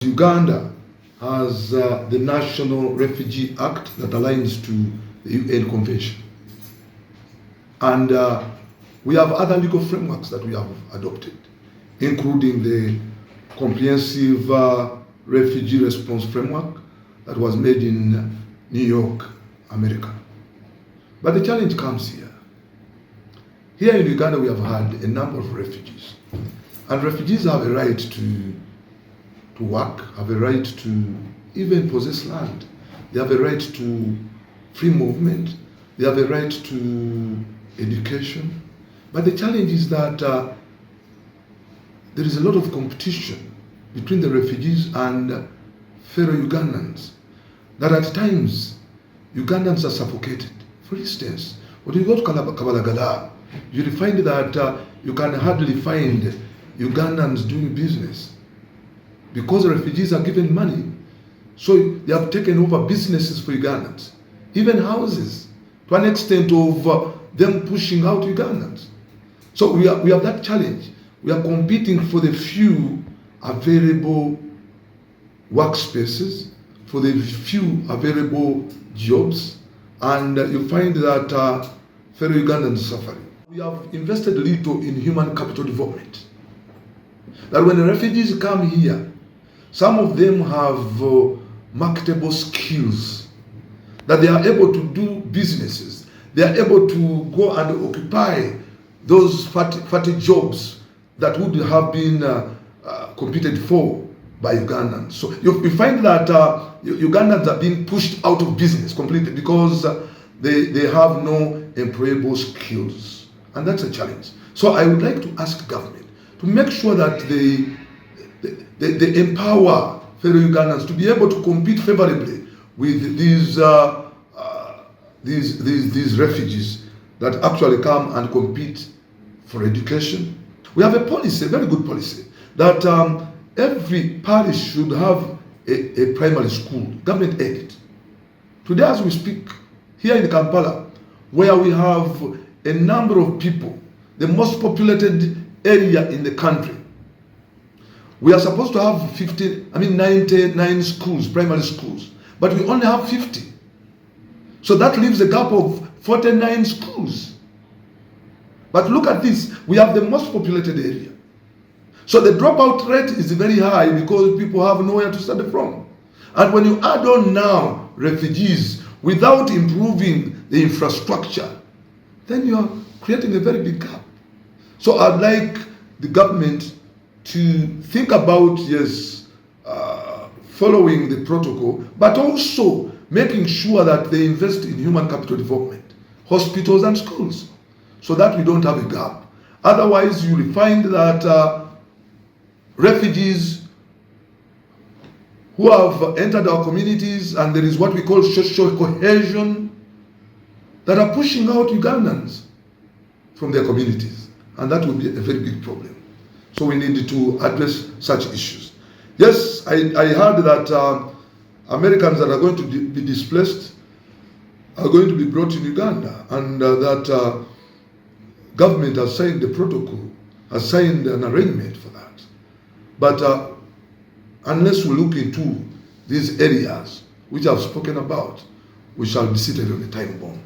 Uganda has the National Refugee Act that aligns to the UN Convention. And we have other legal frameworks that we have adopted, including the Comprehensive Refugee Response Framework that was made in New York, America. But the challenge comes here. Here in Uganda, we have had a number of refugees. And refugees have a right to work, have a right to even possess land. They have a right to free movement. They have a right to education. But the challenge is that there is a lot of competition between the refugees and fellow Ugandans. That at times, Ugandans are suffocated. For instance, when you go to Kabalagala, you'll find that you can hardly find Ugandans doing business because the refugees are given money. So they have taken over businesses for Ugandans, even houses, to an extent of them pushing out Ugandans. So we have that challenge. We are competing for the few available workspaces, for the few available jobs, and you find that fellow Ugandans are suffering. We have invested little in human capital development. That when the refugees come here, some of them have marketable skills, that they are able to do businesses. They are able to go and occupy those fatty jobs that would have been competed for by Ugandans. So you find that Ugandans are being pushed out of business completely because they have no employable skills. And that's a challenge. So I would like to ask the government to make sure that they empower fellow Ugandans to be able to compete favorably with these refugees that actually come and compete for education. We have a policy, a very good policy, that every parish should have a primary school, government aided. Today as we speak, here in Kampala, where we have a number of people, the most populated area in the country, we are supposed to have 99 schools, primary schools, but we only have 50. So that leaves a gap of 49 schools. But look at this, we have the most populated area. So the dropout rate is very high because people have nowhere to study from. And when you add on now refugees without improving the infrastructure, then you are creating a very big gap. So I'd like the government to think about, yes, following the protocol, but also making sure that they invest in human capital development, hospitals and schools, so that we don't have a gap. Otherwise, you will find that refugees who have entered our communities, and there is what we call social cohesion, that are pushing out Ugandans from their communities. And that will be a very big problem. So we need to address such issues. Yes, I heard that Americans that are going to be displaced are going to be brought in Uganda, and that government has signed the protocol, has signed an arrangement for that. But unless we look into these areas which I've spoken about, we shall be seated on a time bomb.